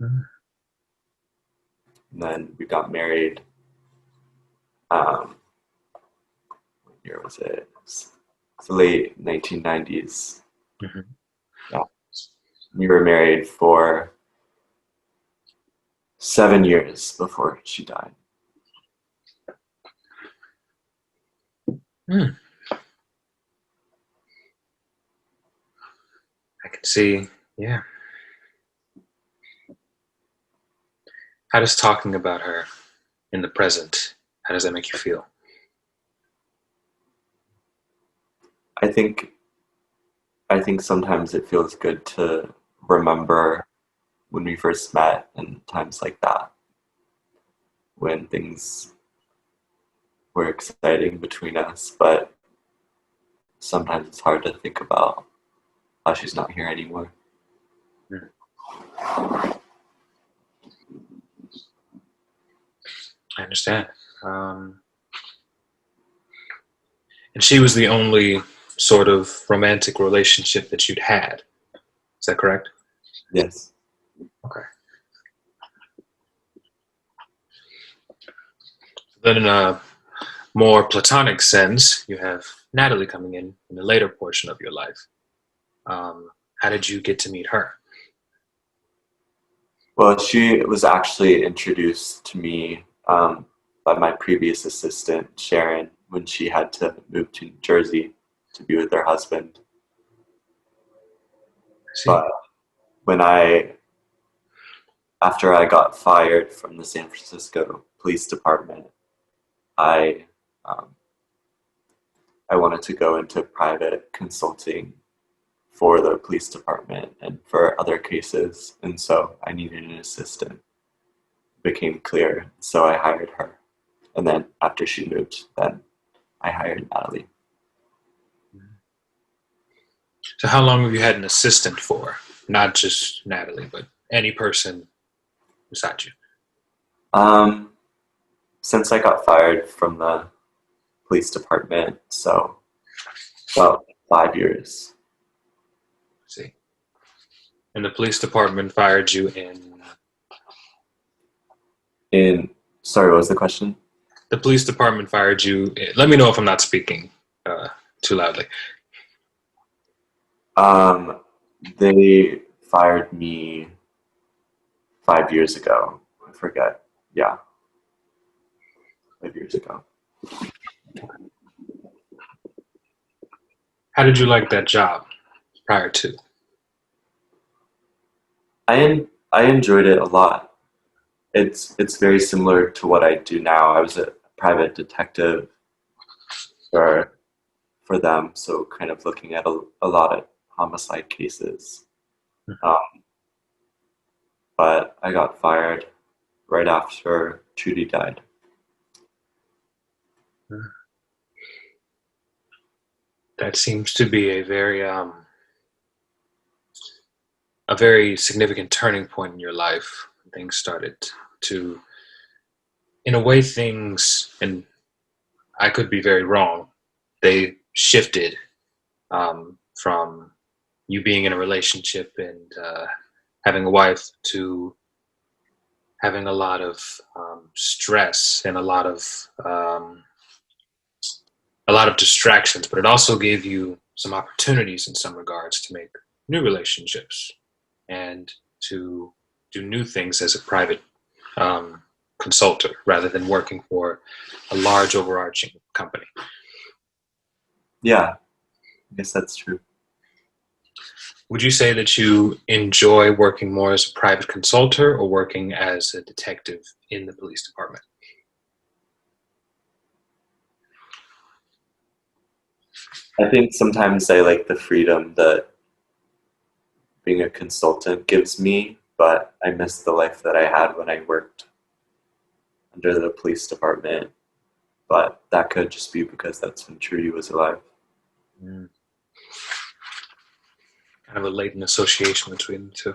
Mm. And then we got married. Um, what year was it? It's the late 1990s. Mhm. Yeah, we were married for 7 years before she died. Mm. I can see. Yeah. How does talking about her in the present, how does that make you feel? I think I think sometimes it feels good to remember when we first met and times like that when things were exciting between us, but sometimes it's hard to think about how she's not here anymore. Mm. I understand. Um, and she was the only sort of romantic relationship that you'd had. Is that correct? Yes. Okay. Then, in a more platonic sense, you have Natalie coming in the later portion of your life. How did you get to meet her? Well, she was actually introduced to me by my previous assistant, Sharon, when she had to move to New Jersey to be with her husband. I see. But when after I got fired from the San Francisco Police Department, I um, I wanted to go into private consulting for the police department and for other cases, and so I needed an assistant. It became clear, so I hired her. And then after she moved, then I hired Natalie. So, how long have you had an assistant for? Not just Natalie, but any person beside you. Um, since I got fired from the police department, so about 5 years. I see. And the police department fired you in. In Sorry, what was the question? The police department fired you. Let me know if I'm not speaking uh, too loudly. Um, they fired me 5 years ago. I forget. Yeah, 5 years ago. How did you like that job prior to? I enjoyed it a lot. It's very similar to what I do now. I was a private detective for for them, so kind of looking at a lot of homicide cases. Um, but I got fired right after Trudy died. That seems to be a very significant turning point in your life. Things started to, in a way, things, and I could be very wrong. They shifted from you being in a relationship and having a wife to having a lot of stress and um, a lot of distractions, but it also gave you some opportunities in some regards to make new relationships and to do new things as a private um, consultant rather than working for a large overarching company. Yeah, I guess that's true. Would you say that you enjoy working more as a private consultant or working as a detective in the police department? I think sometimes I like the freedom that being a consultant gives me, but I miss the life that I had when I worked under the police department. But that could just be because that's when Trudy was alive. Mm. Kind of a latent association between the two.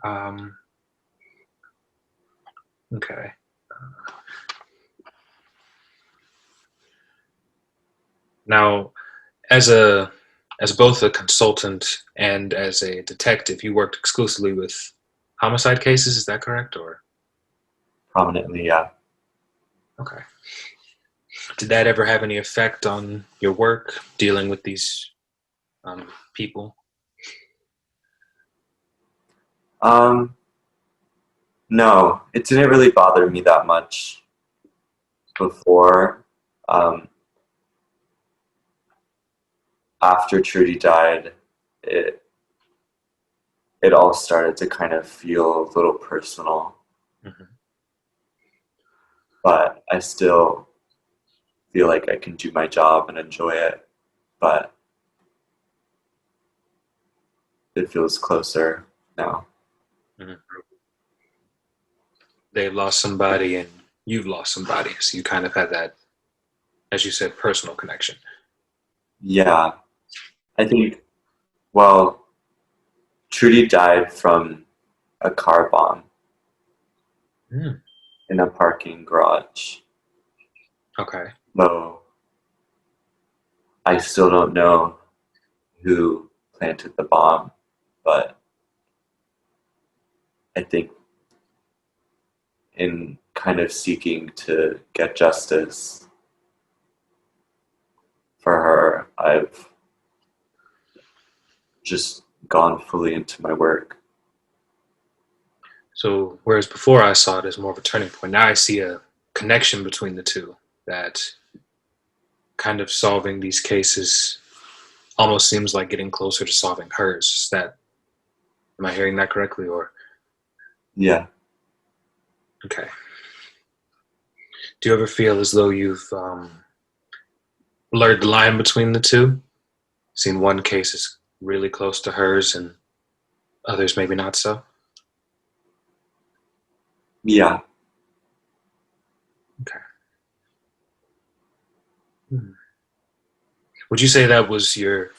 Um, okay. Now, as a as both a consultant and as a detective, you worked exclusively with homicide cases. Is that correct? Or prominently, yeah. okay. Did that ever have any effect on your work dealing with these people? Um, no, it didn't really bother me that much before. Um, After Trudy died, it it all started to kind of feel a little personal, Hmm. but I still feel like I can do my job and enjoy it, but it feels closer now. Hmm. They've lost somebody, and you've lost somebody, so you kind of had that, as you said, personal connection. Yeah, I think, well, Trudy died from a car bomb Mm. in a parking garage. Okay. Though I still don't know who planted the bomb, but I think in kind of seeking to get justice for her, I've just gone fully into my work. So whereas before I saw it as more of a turning point, now I see a connection between the two. That kind of solving these cases almost seems like getting closer to solving hers. Is that, am I hearing that correctly? Or Yeah. okay. Do you ever feel as though you've blurred the line between the two? Seen one case is really close to hers and others maybe not so? Yeah. Okay. Hmm. Would you say that was your,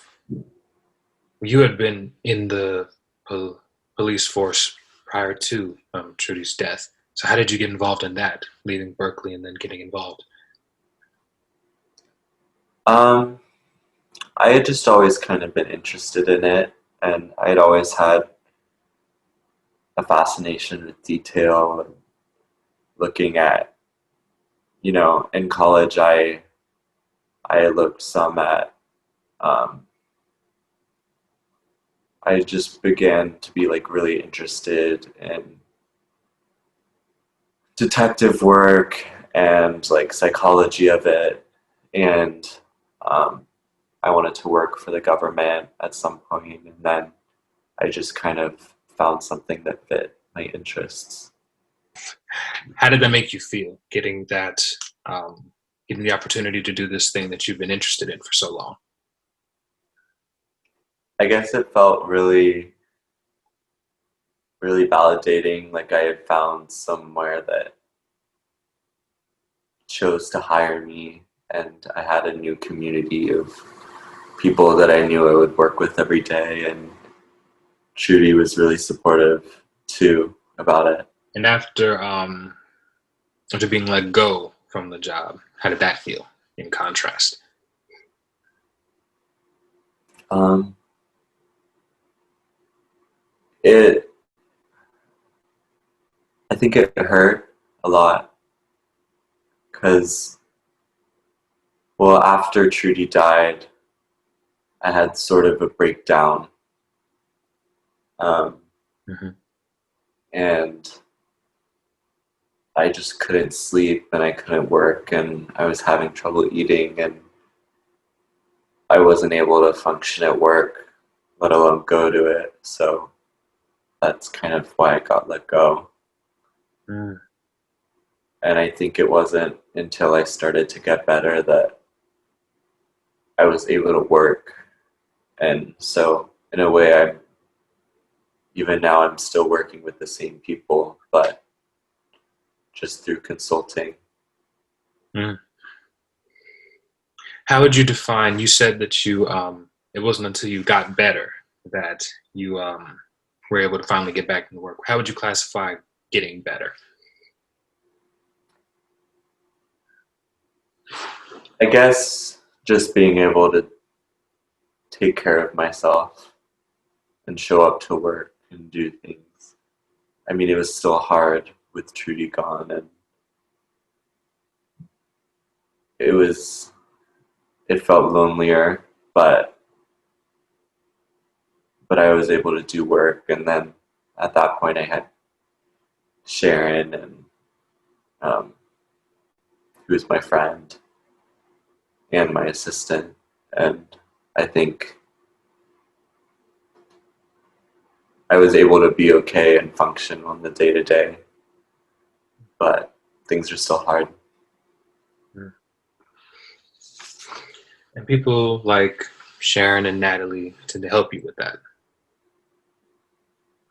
you had been in the pol- police force prior to Trudy's death? So how did you get involved in that, leaving Berkeley and then getting involved? Um, I had just always kind of been interested in it, and I had always had a fascination with detail and looking at, in college, I looked some at, um, I just began to be like really interested in detective work and like psychology of it, and um, I wanted to work for the government at some point, and then I just kind of found something that fit my interests. How did that make you feel, getting that, um, getting the opportunity to do this thing that you've been interested in for so long? I guess it felt really, really validating, like I had found somewhere that chose to hire me, and I had a new community of people that I knew I would work with every day, and Trudy was really supportive too about it. And after being let go from the job, how did that feel in contrast? Um, it, I think it hurt a lot because, well, after Trudy died, I had sort of a breakdown, um, Hmm. and I just couldn't sleep and I couldn't work and I was having trouble eating and I wasn't able to function at work, let alone go to it. So that's kind of why I got let go. Mm. And I think it wasn't until I started to get better that I was able to work. And so, in a way, even now, I'm still working with the same people, but just through consulting. Mm. How would you define? You said that it wasn't until you got better that you were able to finally get back into work. How would you classify getting better? I guess just being able to take care of myself and show up to work and do things. I mean, it was still hard with Trudy gone, and it was, it felt lonelier, but I was able to do work. And then at that point, I had Sharon, and um, who was my friend and my assistant. And I think I was able to be okay and function on the day to day, but things are still hard. Mm. And people like Sharon and Natalie tend to help you with that.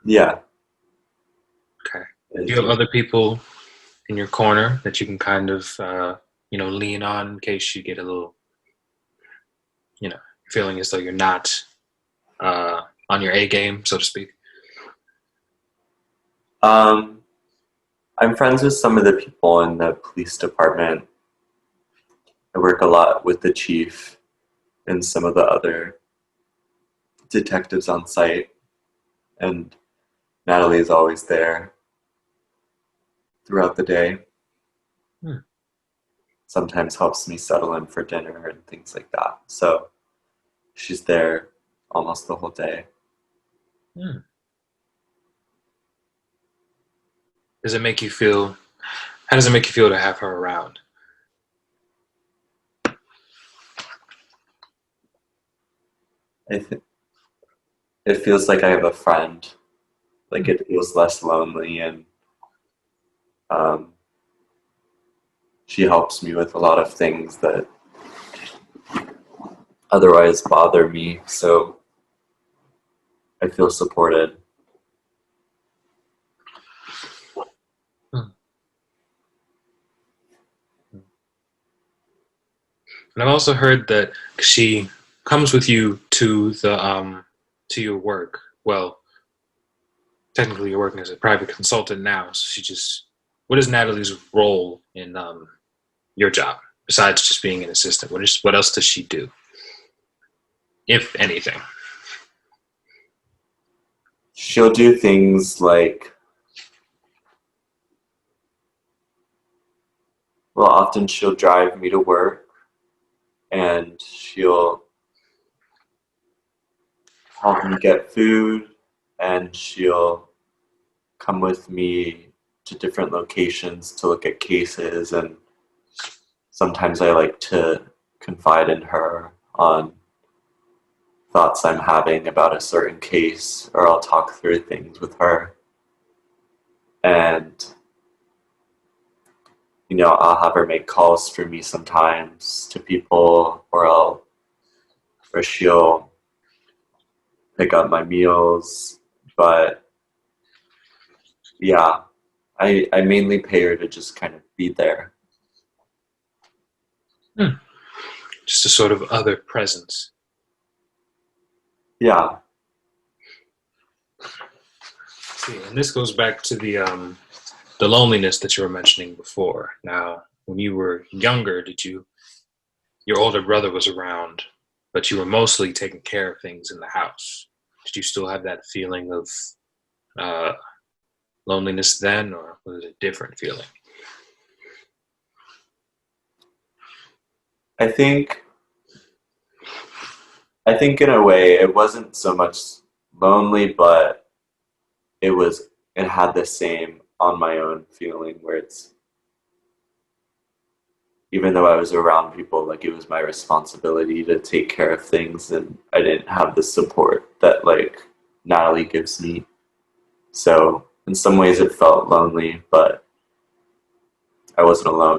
Yeah, Okay. they Do you have do. other people in your corner that you can kind of, lean on in case you get a little, feeling as though you're not on your A game, so to speak? Um, I'm friends with some of the people in the police department. I work a lot with the chief and some of the other detectives on site, and Natalie is always there throughout the day. Hmm. Sometimes helps me settle in for dinner and things like that. So she's there almost the whole day. Hmm. Does it make you feel? How does it make you feel to have her around? I think it feels like I have a friend. Like it feels less lonely, and um, she helps me with a lot of things that otherwise bother me. So I feel supported. Hmm. And I've also heard that she comes with you to your work. Well, technically, you're working as a private consultant now. So what is Natalie's role in your job besides just being an assistant? What else does she do, if anything? She'll do things like, well, often she'll drive me to work, and she'll help me get food, and she'll come with me to different locations to look at cases. And sometimes I like to confide in her on thoughts I'm having about a certain case, or I'll talk through things with her. And, I'll have her make calls for me sometimes to people, or she'll pick up my meals. But yeah, I mainly pay her to just kind of be there. Hmm. Just a sort of other presence. Yeah. See, and this goes back to the loneliness that you were mentioning before. Now, when you were younger, your older brother was around, but you were mostly taking care of things in the house. Did you still have that feeling of uh, loneliness then, or was it a different feeling? I think I think in a way it wasn't so much lonely, but it had the same on my own feeling where it's, even though I was around people, like it was my responsibility to take care of things, and I didn't have the support that like Natalie gives me. So in some ways it felt lonely, but I wasn't alone.